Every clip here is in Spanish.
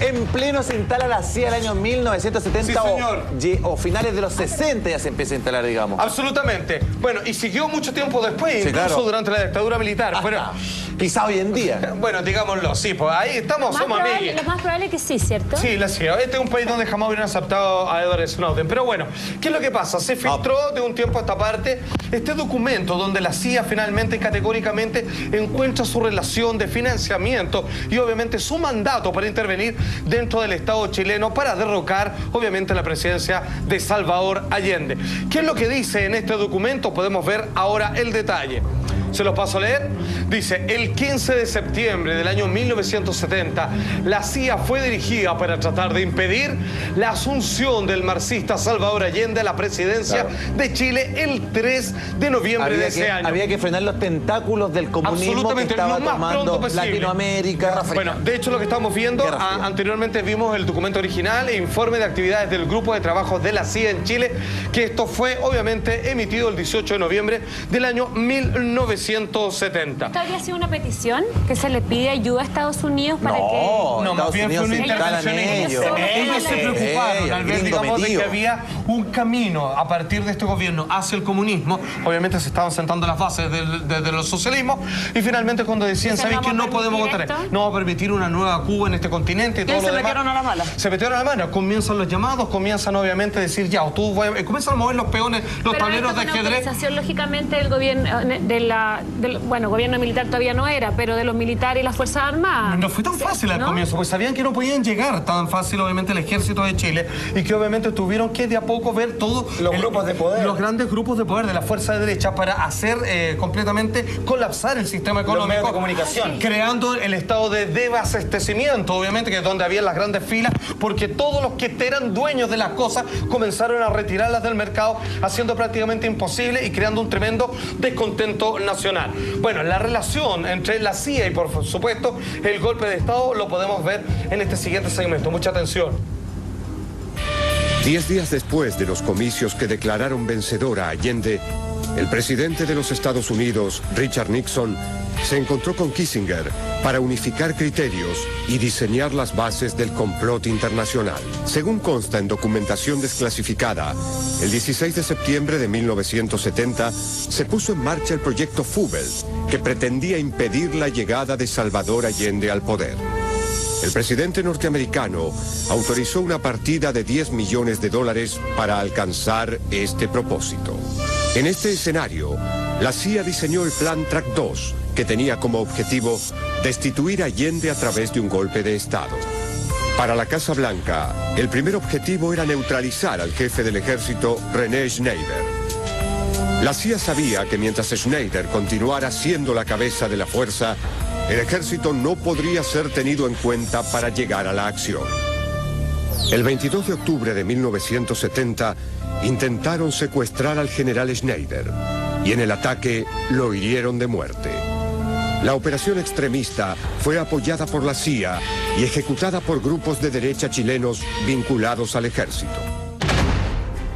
En pleno se instala la CIA el año 1970 Sí, señor. o finales de los 60 ya se empieza a instalar, digamos. Absolutamente. Bueno, y siguió mucho tiempo después, Sí, incluso claro. durante la dictadura militar. Hasta quizá hoy en día. Bueno, digámoslo, sí, pues ahí estamos, somos amigos. Lo más probable es que sí, ¿cierto? Sí, la CIA. Este es un país donde jamás hubieran aceptado a Edward Snowden. Pero bueno, ¿qué es lo que pasa? Se filtró de un tiempo a esta parte este documento donde la CIA finalmente y categóricamente encuentra su relación de financiamiento y obviamente su mandato para intervenir dentro del Estado chileno para derrocar obviamente la presidencia de Salvador Allende. ¿Qué es lo que dice en este documento? Podemos ver ahora el detalle. Se los paso a leer. Dice, el 15 de septiembre del año 1970, la CIA fue dirigida para tratar de impedir la asunción del marxista Salvador Allende a la presidencia de Chile el 3 de noviembre de ese año. Había que frenar los tentáculos del comunismo que estaba lo más tomando pronto posible. Latinoamérica. Bueno, de hecho lo que estamos viendo, anteriormente vimos el documento original e informe de actividades del grupo de trabajo de la CIA en Chile, que esto fue obviamente emitido el 18 de noviembre del año 1970. ¿Esto habría sido una petición que se le pide ayuda a Estados Unidos para No, más bien fue una intervención en ellos. Ellos se preocuparon al ver, digamos, de que había un camino a partir de este gobierno hacia el comunismo. Obviamente se estaban sentando las bases de los socialismos y finalmente cuando decían, ¿sabéis que no podemos votar? No vamos a permitir una nueva Cuba en este continente y todo lo demás. Se metieron a la mala. Se metieron a la mala. Comienzan los llamados, comienzan obviamente a decir, ya, tú comienzan a mover los peones, los tableros de ajedrez. Autorización, lógicamente, del gobierno gobierno militar todavía no era, pero de los militares y las Fuerzas Armadas. No fue tan fácil al comienzo, pues sabían que no podían llegar tan fácil, obviamente, el ejército de Chile y que obviamente tuvieron que de a poco ver todos los grupos de poder. Los grandes grupos de poder de la fuerza de derecha para hacer completamente colapsar el sistema económico. Los medios de comunicación. Creando el estado de desabastecimiento, obviamente, que es donde había las grandes filas, porque todos los que eran dueños de las cosas comenzaron a retirarlas del mercado, haciendo prácticamente imposible y creando un tremendo descontento nacional. Bueno, la relación entre la CIA y, por supuesto, el golpe de Estado lo podemos ver en este siguiente segmento. Mucha atención. 10 días después de los comicios que declararon vencedor a Allende, el presidente de los Estados Unidos, Richard Nixon, se encontró con Kissinger para unificar criterios y diseñar las bases del complot internacional. Según consta en documentación desclasificada, el 16 de septiembre de 1970 se puso en marcha el proyecto Fubel, que pretendía impedir la llegada de Salvador Allende al poder. El presidente norteamericano autorizó una partida de $10 millones para alcanzar este propósito. En este escenario, la CIA diseñó el Plan Track 2, que tenía como objetivo destituir a Allende a través de un golpe de Estado. Para la Casa Blanca, el primer objetivo era neutralizar al jefe del ejército, René Schneider. La CIA sabía que mientras Schneider continuara siendo la cabeza de la fuerza, el ejército no podría ser tenido en cuenta para llegar a la acción. El 22 de octubre de 1970, intentaron secuestrar al general Schneider y en el ataque lo hirieron de muerte. La operación extremista fue apoyada por la CIA y ejecutada por grupos de derecha chilenos vinculados al ejército.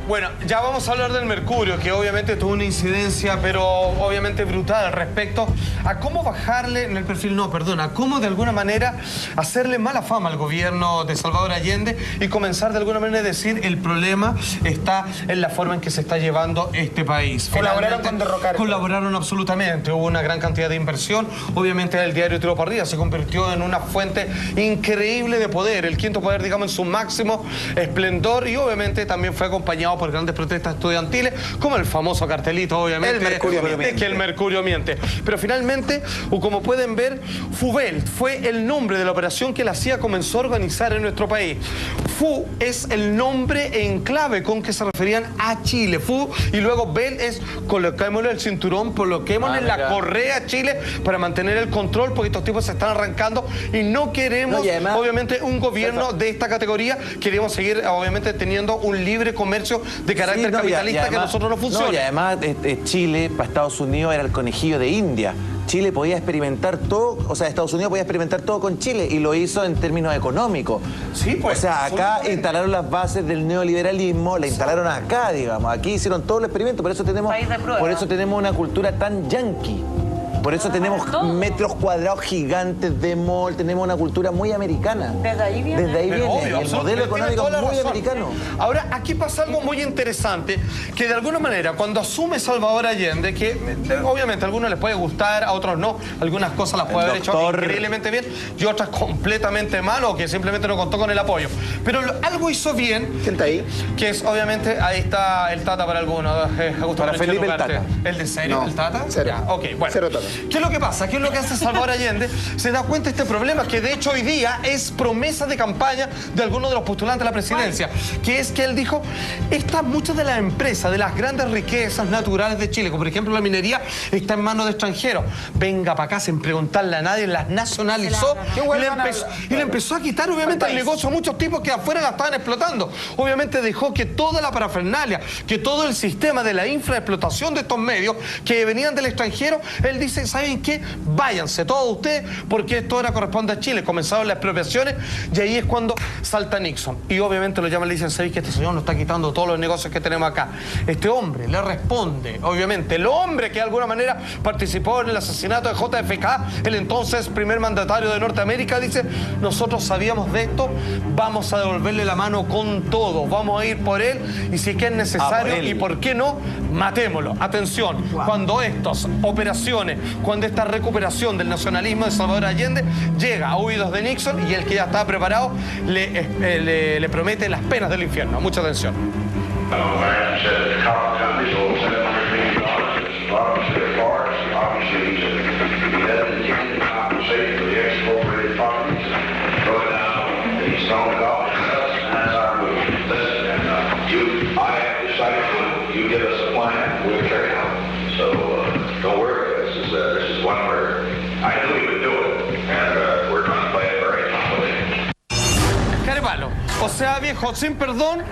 Bueno, ya vamos a hablar del Mercurio, que obviamente tuvo una incidencia, pero obviamente brutal respecto a cómo bajarle en el perfil, a cómo de alguna manera hacerle mala fama al gobierno de Salvador Allende y comenzar de alguna manera a decir el problema está en la forma en que se está llevando este país. Colaboraron con derrocar. Colaboraron absolutamente, hubo una gran cantidad de inversión, obviamente el diario Tiro por Día se convirtió en una fuente increíble de poder, el quinto poder, digamos, en su máximo esplendor y obviamente también fue acompañado por grandes protestas estudiantiles, como el famoso cartelito, obviamente, el Mercurio miente. Que el Mercurio miente. Pero finalmente, como pueden ver, Fubel fue el nombre de la operación que la CIA comenzó a organizar en nuestro país. Fu es el nombre en clave con que se referían a Chile. Fu y luego Bel es coloquémosle el cinturón, coloquémosle la correa a Chile para mantener el control, porque estos tipos se están arrancando y no queremos, además, obviamente, un gobierno de esta categoría. Queremos seguir, obviamente, teniendo un libre comercio de carácter capitalista y además, que a nosotros no funciona. Y además Chile para Estados Unidos era el conejillo de India. Chile podía experimentar todo, o sea, Estados Unidos podía experimentar todo con Chile y lo hizo en términos económicos. Sí, pues. O sea, acá instalaron las bases del neoliberalismo, la instalaron acá, digamos. Aquí hicieron todo el experimento, por eso tenemos una cultura tan yanqui. Por eso tenemos metros cuadrados gigantes de mall, tenemos una cultura muy americana. Desde ahí viene. Desde ahí Pero viene. obvio, Y el modelo absolutamente, económico tiene toda es la muy razón. americano. Ahora, aquí pasa algo muy interesante, que de alguna manera, cuando asume Salvador Allende, que obviamente a algunos les puede gustar, a otros no, algunas cosas las puede haber hecho increíblemente bien y otras completamente mal o que simplemente no contó con el apoyo. Pero algo hizo bien. ¿Quién está ahí? Que es, obviamente, ahí está el Tata para algunos. Para Felipe el Tata. ¿El de serio, No, el Tata? cero. Ya, ok, bueno. Cero Tata. ¿Qué es lo que pasa? ¿Qué es lo que hace Salvador Allende? Se da cuenta de este problema que de hecho hoy día es promesa de campaña de algunos de los postulantes a la presidencia, que es que él dijo, muchas de las empresas, de las grandes riquezas naturales de Chile, como por ejemplo la minería, está en manos de extranjeros. Venga para acá sin preguntarle a nadie, las nacionalizó y le empezó a quitar obviamente el negocio a muchos tipos que afuera la estaban explotando. Obviamente dejó que toda la parafernalia, que todo el sistema de la infraexplotación de estos medios que venían del extranjero, él dice, ¿saben qué? Váyanse todos ustedes porque esto ahora corresponde a Chile. Comenzaron las expropiaciones y ahí es cuando salta Nixon. Y obviamente lo llaman y le dicen, ¿sabéis que este señor nos está quitando todos los negocios que tenemos acá? Este hombre le responde, obviamente, el hombre que de alguna manera participó en el asesinato de JFK, el entonces primer mandatario de Norteamérica, dice, nosotros sabíamos de esto, vamos a devolverle la mano con todo, vamos a ir por él y si es que es necesario y por qué no, matémoslo. Atención, cuando estas operaciones, cuando esta recuperación del nacionalismo de Salvador Allende llega a oídos de Nixon y el que ya estaba preparado le promete las penas del infierno. Mucha atención. Carepalo. O sea, viejo, sin perdón,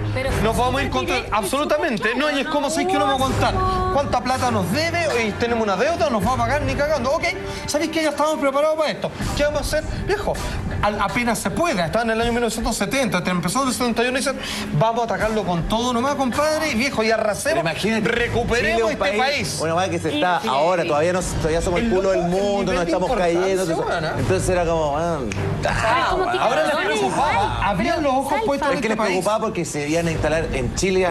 nos vamos a ir contra... Absolutamente. No, y es como si que no vamos a contar cuánta plata nos debe y tenemos una deuda, nos va a pagar ni cagando. Ok, ¿sabéis que ya estamos preparados para esto? ¿Qué vamos a hacer? Viejo, apenas se pueda. Estaba en el año 1970, empezó en el 71 y dicen, vamos a atacarlo con todo nomás, compadre, y viejo, y arrasemos, recuperemos este país. Bueno, más que se está ahora, todavía somos el culo del mundo, nos estamos cayendo. Entonces era como... Ahora les preocupaba, abrían los ojos puestos en Es que este les preocupaba país. porque se iban a instalar en Chile,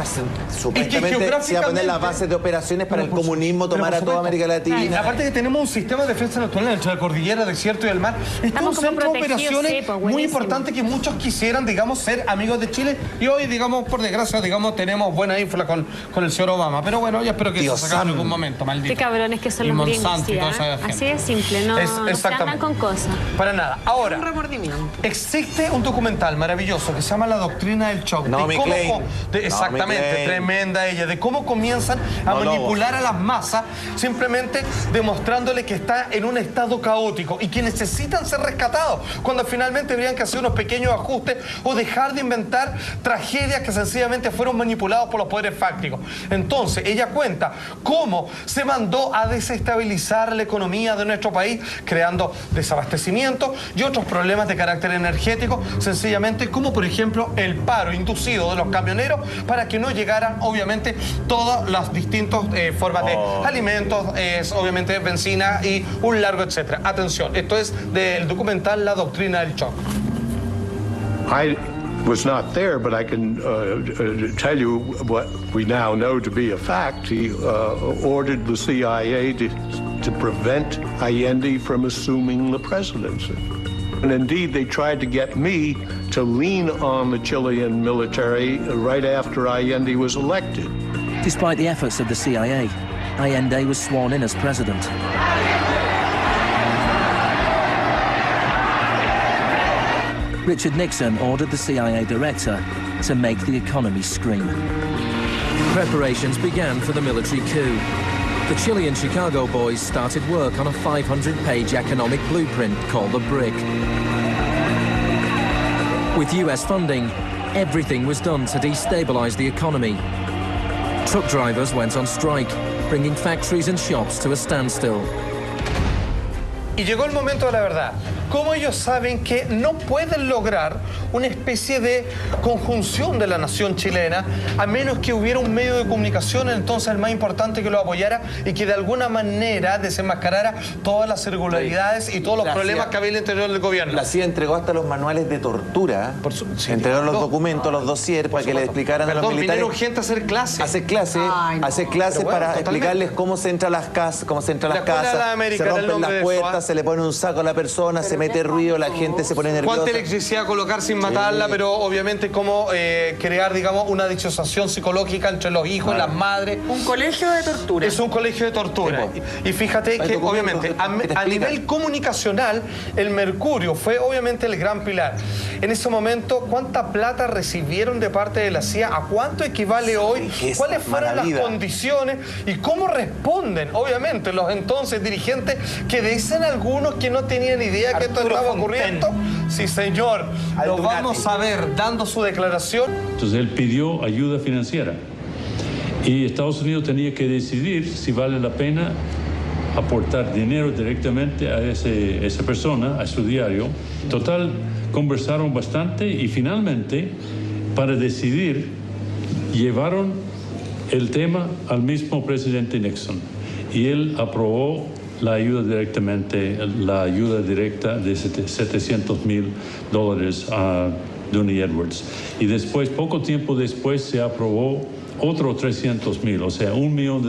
supuestamente se iban a poner las bases de operaciones para el comunismo tomar a toda América Latina. Aparte que tenemos un sistema de defensa nacional entre la cordillera, desierto y el mar. Esto es un centro de operaciones muy importante que muchos quisieran, digamos, ser amigos de Chile y hoy, digamos, por desgracia, digamos, tenemos buena infla con el señor Obama. Pero bueno, ya espero que se saque en algún momento, maldito. Qué cabrones que son Y los gringos, Monsanto y ¿sí, toda esa gente. así de simple, no se andan con cosas. Para nada. Ahora, Un remordimiento. existe un documental maravilloso que se llama La Doctrina del Shock. Naomi Klein. Exactamente, tremenda ella, de cómo comienzan a manipular a las masas simplemente demostrándole que está en un estado caótico y que necesitan ser rescatados cuando finalmente habrían que hacer unos pequeños ajustes o dejar de inventar tragedias que sencillamente fueron manipulados por los poderes fácticos. Entonces, ella cuenta cómo se mandó a desestabilizar la economía de nuestro país, creando desabastecimiento y otros problemas de carácter energético, sencillamente como por ejemplo el paro inducido de los camioneros para que no llegaran obviamente todas las distintas formas de alimentos, obviamente benzina y un largo etcétera. Atención, esto es del documental La Doctrina del Shock. I was not there, but I can tell you what we now know to be a fact. He ordered the CIA to prevent Allende from assuming the presidency. And indeed, they tried to get me to lean on the Chilean military right after Allende was elected. Despite the efforts of the CIA, Allende was sworn in as president. Richard Nixon ordered the CIA director to make the economy scream. Preparations began for the military coup. The Chilean Chicago boys started work on a 500-page economic blueprint called the BRIC. With US funding, everything was done to destabilize the economy. Truck drivers went on strike, bringing factories and shops to a standstill. Y llegó el momento de la verdad. cómo ellos saben que no pueden lograr una especie de conjunción de la nación chilena a menos que hubiera un medio de comunicación entonces el más importante que lo apoyara y que de alguna manera desenmascarara todas las irregularidades y todos los problemas que había en el interior del gobierno? La CIA entregó hasta los manuales de tortura, entregó los documentos, los dossiers para que le explicaran a los militares. Vinieron gente a hacer clases. Hacer clases para explicarles cómo se entra a las casas, se rompen las puertas, se le pone un saco a la persona, se mete ruido, la gente se pone nerviosa. ¿Cuánta electricidad colocar sin matarla? Pero obviamente cómo crear, digamos, una disociación psicológica entre los hijos, las madres. Un colegio de tortura. Es un colegio de tortura. Y fíjate que obviamente a nivel comunicacional el Mercurio fue obviamente el gran pilar. En ese momento, ¿cuánta plata recibieron de parte de la CIA? ¿A cuánto equivale hoy? ¿Cuáles fueron las condiciones? ¿Y cómo responden? Obviamente los entonces dirigentes que dicen algunos que no tenían idea que esto estaba ocurriendo. Sí, señor. Lo vamos a ver dando su declaración. Entonces él pidió ayuda financiera y Estados Unidos tenía que decidir si vale la pena aportar dinero directamente a esa persona, a su diario. Total, conversaron bastante y finalmente, para decidir, llevaron el tema al mismo presidente Nixon y él aprobó la ayuda directa de $700,000 a Dooney Edwards. Y después, poco tiempo después, se aprobó otro 300,000, o sea, $1 millón.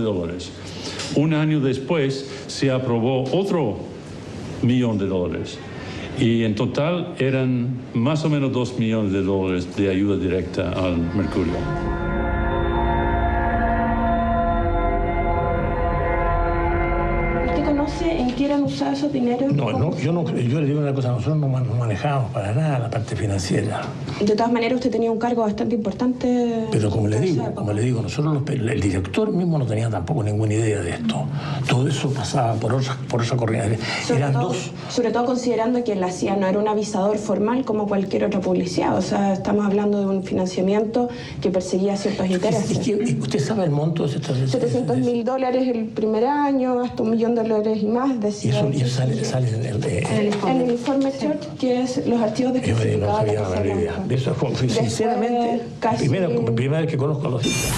Un año después se aprobó otro $1 millón. Y en total eran más o menos $2 millones de ayuda directa al Mercurio. ¿En qué eran usados esos dineros? Yo le digo una cosa, nosotros no manejamos para nada la parte financiera. De todas maneras, usted tenía un cargo bastante importante. Pero como le digo, nosotros el director mismo no tenía tampoco ninguna idea de esto. Todo eso pasaba por esa corriente. Sobre todo considerando que la CIA no era un avisador formal como cualquier otra publicidad. O sea, estamos hablando de un financiamiento que perseguía ciertos intereses. ¿Usted sabe el monto de estos? $700,000 el primer año, hasta $1 millón y más. Y eso sale en el informe Church, que es los archivos de no sabía la idea. Eso fue, sinceramente, primera vez que conozco los cifras.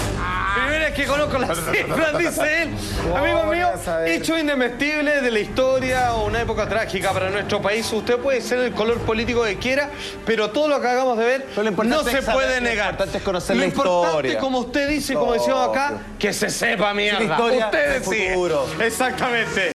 Primera vez que conozco las cifras, dice él. Amigo mío, hecho indesmestible de la historia o una época trágica para nuestro país. Usted puede ser el color político que quiera, pero todo lo que acabamos de ver no se puede negar. Lo importante es conocer la historia. Lo importante, historia. como usted dice, como decíamos acá, que se sepa mierda. Usted decía. Exactamente.